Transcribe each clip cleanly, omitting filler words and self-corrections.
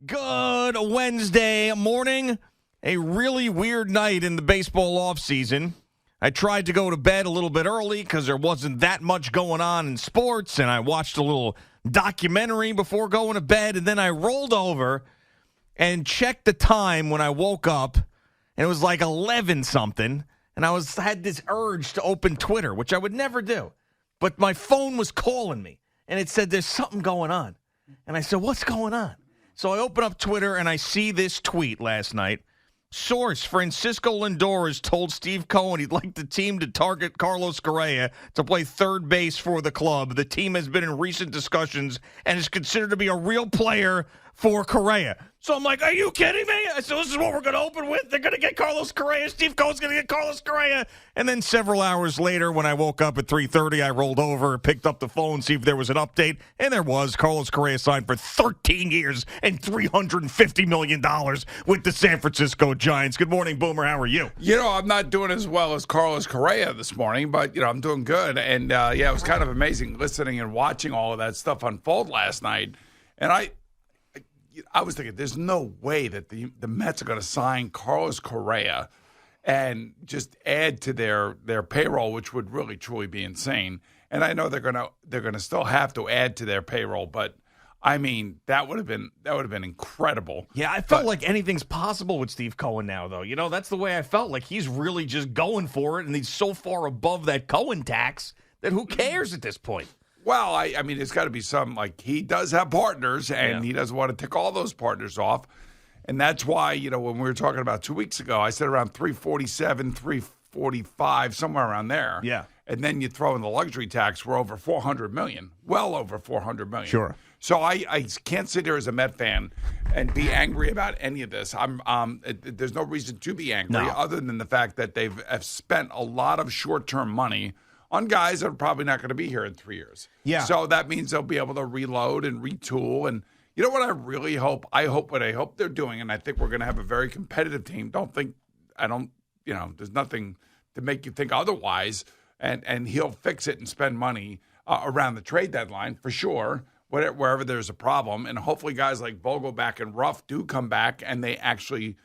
Good Wednesday morning. A really weird night in the baseball offseason. I tried to go to bed a little bit early because there wasn't that much going on in sports, and I watched a little documentary before going to bed, and then I rolled over and checked the time when I woke up, and it was like 11-something, and I had this urge to open Twitter, which I would never do. But my phone was calling me, and it said there's something going on. And I said, what's going on? So I open up Twitter, and I see this tweet last night. Source, Francisco Lindor has told Steve Cohen he'd like the team to target Carlos Correa to play third base for the club. The team has been in recent discussions and is considered to be a real player for Correa. So I'm like, are you kidding me? I said, this is what we're going to open with? They're going to get Carlos Correa. Steve Cohen's going to get Carlos Correa. And then several hours later, when I woke up at 3:30, I rolled over, picked up the phone, see if there was an update. And there was. Carlos Correa signed for 13 years and $350 million with the San Francisco Giants. Good morning, Boomer. How are you? You know, I'm not doing as well as Carlos Correa this morning, but, I'm doing good. And, it was kind of amazing listening and watching all of that stuff unfold last night. And I was thinking, there's no way that the Mets are going to sign Carlos Correa and just add to their payroll, which would really truly be insane. And I know they're gonna still have to add to their payroll, but I mean that would have been incredible. Yeah, I felt like anything's possible with Steve Cohen now, though. That's the way I felt. Like he's really just going for it, and he's so far above that Cohen tax that who cares at this point? Well, I mean, it's got to be some, like, he does have partners, and he doesn't want to tick all those partners off. And that's why, when we were talking about 2 weeks ago, I said around 347, 345, somewhere around there. Yeah. And then you throw in the luxury tax, we're over $400 million, well over $400 million. Sure. So I can't sit here as a Met fan and be angry about any of this. There's no reason to be angry other than the fact that have spent a lot of short-term money on guys that are probably not going to be here in 3 years. Yeah. So that means they'll be able to reload and retool. And you know what I really hope? I hope they're doing, and I think we're going to have a very competitive team. There's nothing to make you think otherwise. And he'll fix it and spend money around the trade deadline for sure, wherever there's a problem. And hopefully guys like Vogelback and Ruff do come back, and they actually,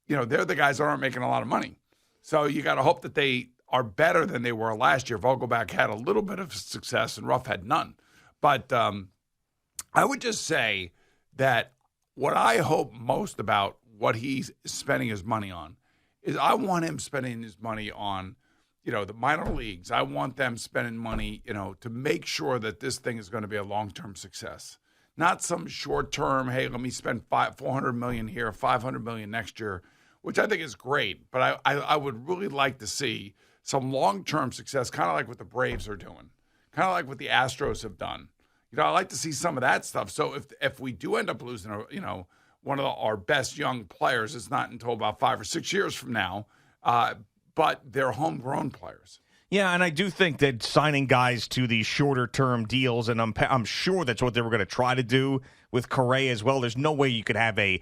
they're the guys that aren't making a lot of money. So you got to hope that they are better than they were last year. Vogelback had a little bit of success, and Ruff had none. But I would just say that what I hope most about what he's spending his money on is I want him spending his money on, the minor leagues. I want them spending money, to make sure that this thing is going to be a long-term success. Not some short-term, hey, let me spend $400 million here, $500 million next year, which I think is great. But I would really like to see some long-term success, kind of like what the Braves are doing, kind of like what the Astros have done. I like to see some of that stuff. So if we do end up losing, one of our best young players, it's not until about 5 or 6 years from now, but they're homegrown players. Yeah, and I do think that signing guys to these shorter-term deals, and I'm sure that's what they were going to try to do with Correa as well. There's no way you could have a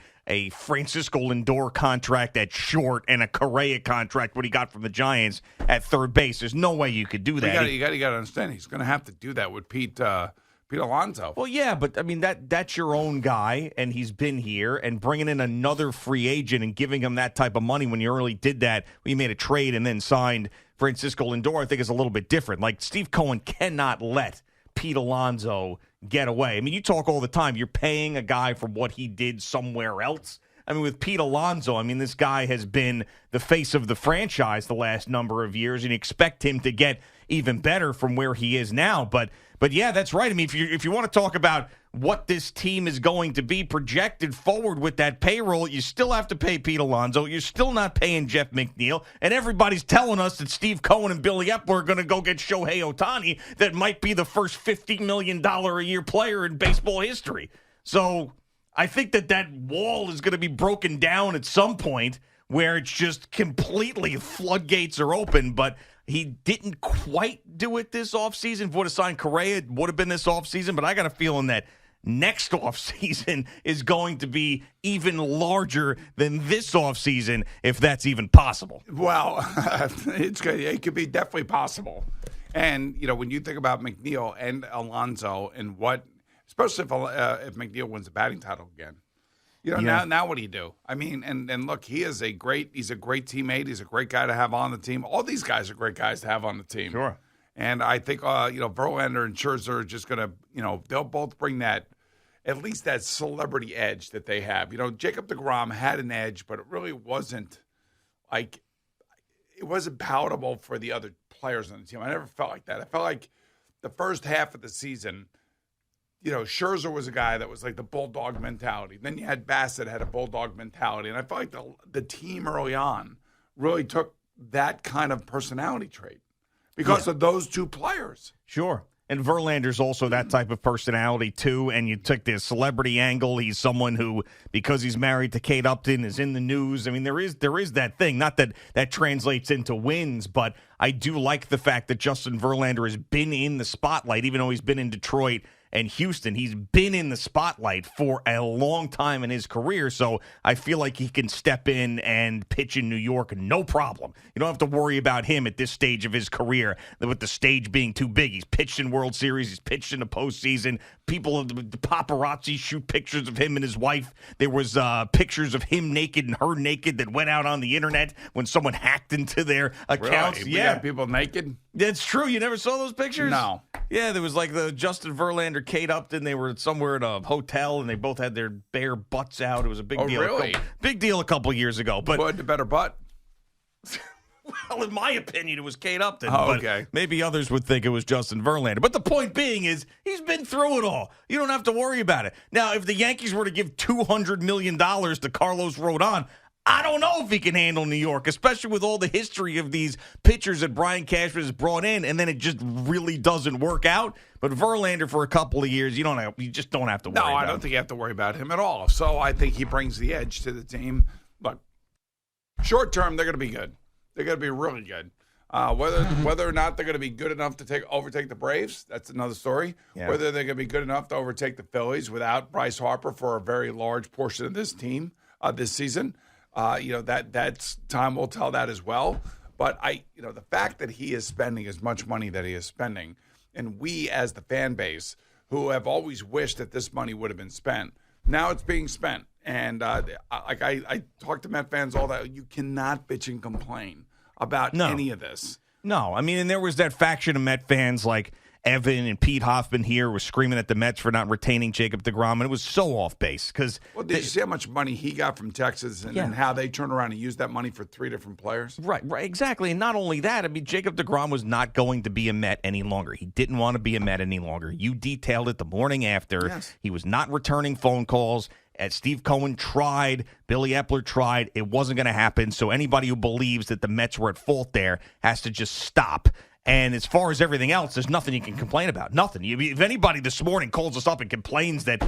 Francisco Lindor contract at short and a Correa contract, what he got from the Giants, at third base. There's no way you could do that. You got to understand, he's going to have to do that with Pete Alonso. Well, yeah, but I mean that's your own guy, and he's been here, and bringing in another free agent and giving him that type of money when you early did that, when you made a trade and then signed Francisco Lindor, I think is a little bit different. Like Steve Cohen cannot let Pete Alonso get away. I mean, you talk all the time. You're paying a guy for what he did somewhere else. I mean, with Pete Alonso, this guy has been the face of the franchise the last number of years, and you expect him to get even better from where he is now. But yeah, that's right. I mean, if you want to talk about what this team is going to be projected forward with that payroll, you still have to pay Pete Alonso. You're still not paying Jeff McNeil. And everybody's telling us that Steve Cohen and Billy Epler are going to go get Shohei Ohtani, that might be the first $50 million a year player in baseball history. So I think that wall is going to be broken down at some point where it's just completely floodgates are open. But he didn't quite do it this offseason. If he would have signed Correa, it would have been this offseason. But I got a feeling that next offseason is going to be even larger than this offseason, if that's even possible. Well, it could be definitely possible. And, you know, when you think about McNeil and Alonso and what, especially if McNeil wins the batting title again, Now what do you do? I mean, and look, he's a great teammate. He's a great guy to have on the team. All these guys are great guys to have on the team. Sure. And I think, Verlander and Scherzer are just going to, they'll both bring at least that celebrity edge that they have. Jacob deGrom had an edge, but it really wasn't palatable for the other players on the team. I never felt like that. I felt like the first half of the season, Scherzer was a guy that was like the bulldog mentality. Then you had Bassett had a bulldog mentality. And I felt like the team early on really took that kind of personality trait because of those two players. Sure. And Verlander's also that type of personality, too. And you took the celebrity angle. He's someone who, because he's married to Kate Upton, is in the news. I mean, there is that thing. Not that translates into wins, but I do like the fact that Justin Verlander has been in the spotlight, even though he's been in Detroit and Houston. He's been in the spotlight for a long time in his career, so I feel like he can step in and pitch in New York, no problem. You don't have to worry about him at this stage of his career with the stage being too big. He's pitched in World Series. He's pitched in the postseason. People, the paparazzi shoot pictures of him and his wife. There was pictures of him naked and her naked that went out on the internet when someone hacked into their accounts. Really? Yeah, people naked? That's true. You never saw those pictures? No. Yeah, there was like the Justin Verlander, Kate Upton. They were somewhere at a hotel, and they both had their bare butts out. It was a big deal. Really? Big deal a couple of years ago. But who had the better butt? Well, in my opinion, it was Kate Upton. Oh, but okay. Maybe others would think it was Justin Verlander. But the point being is he's been through it all. You don't have to worry about it. Now, if the Yankees were to give $200 million to Carlos Rodon, I don't know if he can handle New York, especially with all the history of these pitchers that Brian Cashman has brought in, and then it just really doesn't work out. But Verlander for a couple of years, you just don't have to worry about him. No, I don't think you have to worry about him at all. So I think he brings the edge to the team. Look, short term, they're going to be good. They're going to be really good. Whether or not they're going to be good enough to overtake the Braves, that's another story. Yeah. Whether they're going to be good enough to overtake the Phillies without Bryce Harper for a very large portion of this team this season. That's time will tell that as well. But the fact that he is spending as much money that he is spending, and we as the fan base who have always wished that this money would have been spent, now it's being spent. And I talk to Met fans all that. You cannot bitch and complain about any of this. No, I mean, and there was that faction of Met fans like Evan and Pete Hoffman here was screaming at the Mets for not retaining Jacob deGrom, and it was so off base. Did you see how much money he got from Texas and how they turned around and used that money for 3 different players? Right, exactly. And not only that, I mean, Jacob deGrom was not going to be a Met any longer. He didn't want to be a Met any longer. You detailed it the morning after. Yes. He was not returning phone calls. Steve Cohen tried. Billy Epler tried. It wasn't going to happen. So anybody who believes that the Mets were at fault there has to just stop. And as far as everything else, there's nothing you can complain about. Nothing. If anybody this morning calls us up and complains that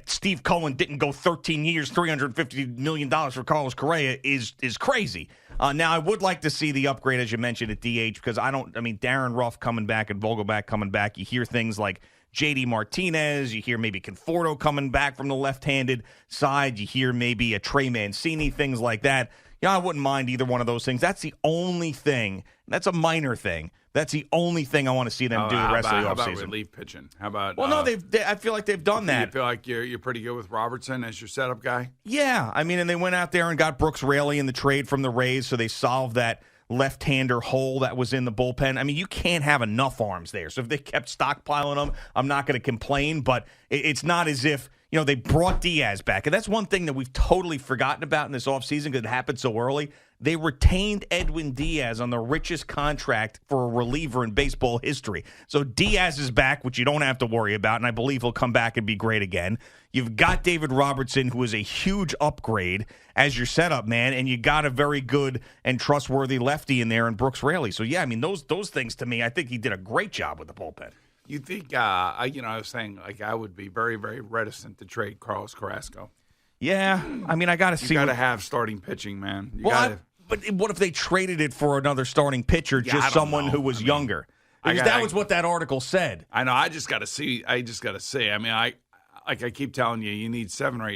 Steve Cohen didn't go 13 years, $350 million for Carlos Correa is crazy. Now, I would like to see the upgrade, as you mentioned, at DH, because Darren Ruff coming back and Vogelback coming back. You hear things like J.D. Martinez. You hear maybe Conforto coming back from the left-handed side. You hear maybe a Trey Mancini, things like that. I wouldn't mind either one of those things. That's the only thing. That's a minor thing. That's the only thing I want to see them do the rest of the offseason. How about relief pitching? How about? Well, no, I feel like they've done that. You feel like you're pretty good with Robertson as your setup guy? Yeah, and they went out there and got Brooks Raley in the trade from the Rays, so they solved that left-hander hole that was in the bullpen. You can't have enough arms there. So if they kept stockpiling them, I'm not going to complain. But it's not as if they brought Diaz back, and that's one thing that we've totally forgotten about in this offseason because it happened so early. They retained Edwin Diaz on the richest contract for a reliever in baseball history. So Diaz is back, which you don't have to worry about, and I believe he'll come back and be great again. You've got David Robertson, who is a huge upgrade as your setup man, and you got a very good and trustworthy lefty in there in Brooks Raley. So, yeah, those things to me, I think he did a great job with the bullpen. You think, I was saying, I would be very, very reticent to trade Carlos Carrasco. Yeah, I got to see. You got to have starting pitching, man. But what if they traded it for another starting pitcher, just someone who was younger? Because that was what that article said. I know. I just got to see. I keep telling you, you need seven or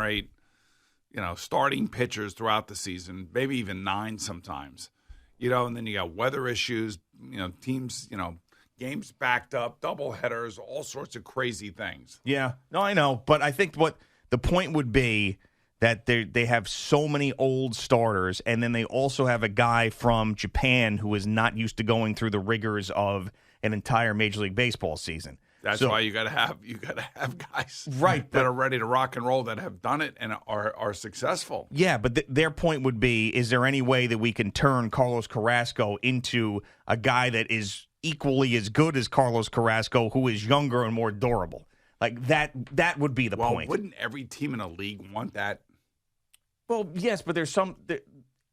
eight, starting pitchers throughout the season, maybe even 9 sometimes. And then you got weather issues, teams, games backed up, double headers, all sorts of crazy things. Yeah. No, I know. But I think what the point would be that they have so many old starters, and then they also have a guy from Japan who is not used to going through the rigors of an entire Major League Baseball season. That's why you got to have guys right that are ready to rock and roll, that have done it and are successful. Yeah, but their point would be: is there any way that we can turn Carlos Carrasco into a guy that is equally as good as Carlos Carrasco, who is younger and more durable? Like that would be the point. Wouldn't every team in a league want that? Well, yes, but there's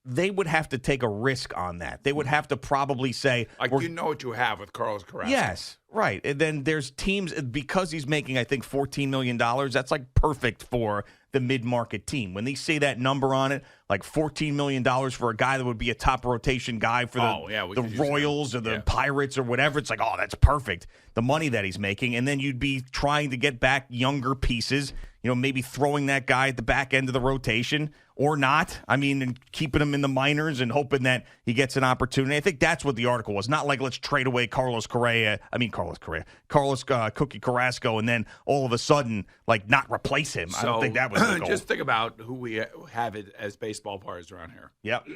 they would have to take a risk on that. They would have to probably say, what you have with Carlos Correa. Yes, right. And then there's teams, because he's making, I think, $14 million, that's like perfect for the mid-market team. When they say that number on it, like $14 million for a guy that would be a top rotation guy for the Royals or the Pirates or whatever, it's like, oh, that's perfect, the money that he's making. And then you'd be trying to get back younger pieces, maybe throwing that guy at the back end of the rotation or not. I mean, and keeping him in the minors and hoping that he gets an opportunity. I think that's what the article was. Not like, let's trade away Carlos Cookie Carrasco, and then all of a sudden, like, not replace him. I don't think that was the goal. Just think about who we have it as baseball players around here. Yep.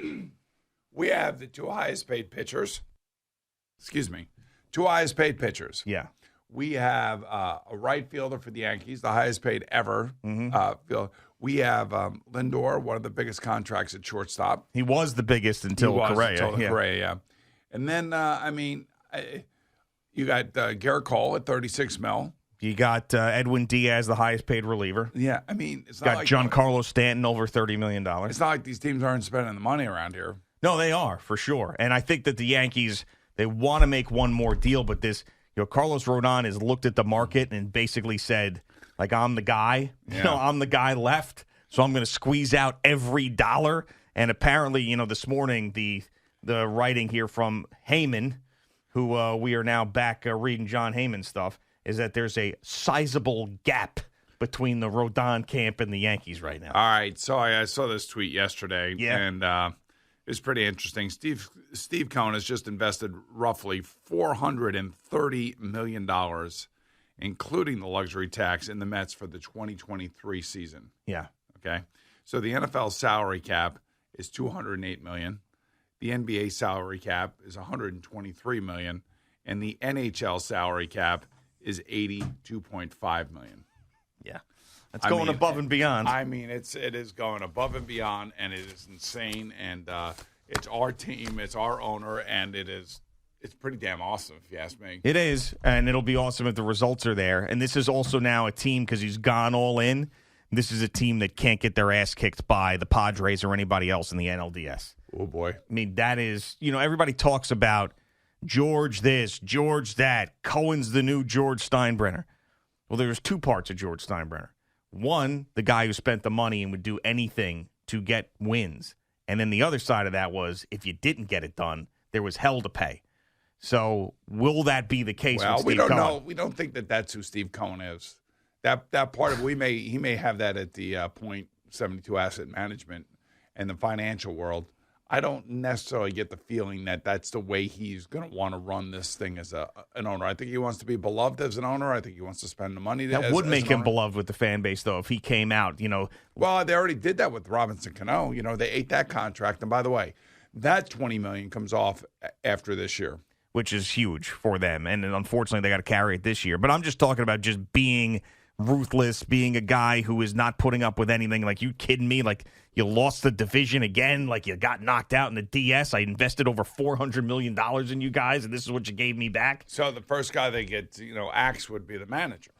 We have the two highest paid pitchers. Excuse me. Two highest paid pitchers. Yeah. We have a right fielder for the Yankees, the highest paid ever. We have Lindor, one of the biggest contracts at shortstop. He was the biggest until Correa. Correa. And then, you got Garrett Cole at $36 million. You got Edwin Diaz, the highest paid reliever. Yeah, I mean, it's not got like Giancarlo Stanton over $30 million. It's not like these teams aren't spending the money around here. No, they are, for sure. And I think that the Yankees, they want to make one more deal, but this, Carlos Rodon has looked at the market and basically said, like, I'm the guy. Yeah. I'm the guy left, so I'm going to squeeze out every dollar. And apparently, this morning, the writing here from Heyman, who we are now back reading John Heyman stuff, is that there's a sizable gap between the Rodon camp and the Yankees right now. All right, so I saw this tweet yesterday, and it's pretty interesting. Steve Cohen has just invested roughly $430 million, including the luxury tax, in the Mets for the 2023 season. Yeah. Okay. So the NFL salary cap is $208 million. The NBA salary cap is $123 million, and the NHL salary cap is $82.5 million. Yeah. That's going above and beyond. I mean, it is going above and beyond, and it is insane. And it's our team, it's our owner, and it's pretty damn awesome, if you ask me. It is, and it'll be awesome if the results are there. And this is also now a team, because he's gone all in, this is a team that can't get their ass kicked by the Padres or anybody else in the NLDS. Oh, boy. I mean, that is, everybody talks about George this, George that, Cohen's the new George Steinbrenner. Well, there's two parts of George Steinbrenner. One, the guy who spent the money and would do anything to get wins. And then the other side of that was, if you didn't get it done, there was hell to pay. So will that be the case with Steve we don't Cohen? know. We don't think that that's who Steve Cohen is. That part of he may have that at the .72 asset management and the financial world. I don't necessarily get the feeling that that's the way he's going to want to run this thing as an owner. I think he wants to be beloved as an owner. I think he wants to spend the money. That would make him beloved with the fan base, though, if he came out, Well, they already did that with Robinson Cano. They ate that contract. And by the way, that $20 million comes off after this year, which is huge for them. And unfortunately, they got to carry it this year. But I'm just talking about just being ruthless, being a guy who is not putting up with anything. Like, you kidding me? Like, you lost the division again. Like, you got knocked out in the DS. I invested over $400 million in you guys, and this is what you gave me back. So the first guy they get, axed would be the manager.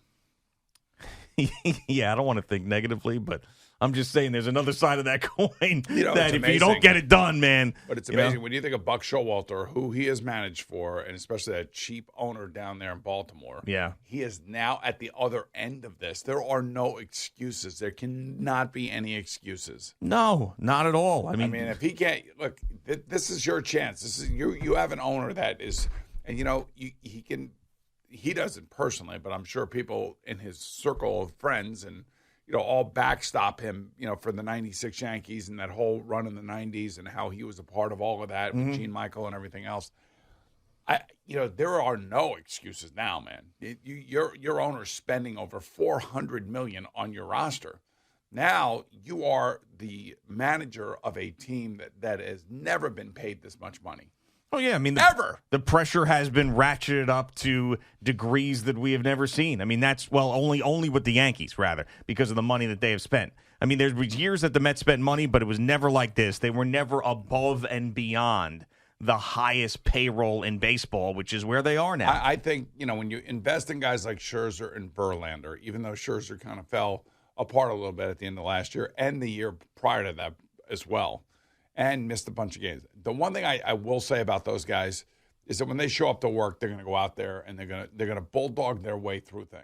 Yeah, I don't want to think negatively, but I'm just saying there's another side of that coin that if amazing. you don't get it done, man. But it's amazing when you think of Buck Showalter, who he has managed for, and especially that cheap owner down there in Baltimore. Yeah. He is now at the other end of this. There are no excuses. There cannot be any excuses. No, not at all. I mean, if he can't, look, this is your chance. This is you have an owner that is, and he can. He doesn't personally, but I'm sure people in his circle of friends and all backstop him, for the 96 Yankees and that whole run in the 90s and how he was a part of all of that with Gene Michael and everything else. There are no excuses now, man. Your owner's spending over $400 million on your roster. Now you are the manager of a team that has never been paid this much money. Oh, yeah. I mean, Ever. The pressure has been ratcheted up to degrees that we have never seen. I mean, only with the Yankees, rather, because of the money that they have spent. I mean, there was years that the Mets spent money, but it was never like this. They were never above and beyond the highest payroll in baseball, which is where they are now. I think, when you invest in guys like Scherzer and Verlander, even though Scherzer kind of fell apart a little bit at the end of last year and the year prior to that as well, and missed a bunch of games. The one thing I will say about those guys is that when they show up to work, they're going to go out there and they're going to bulldog their way through things.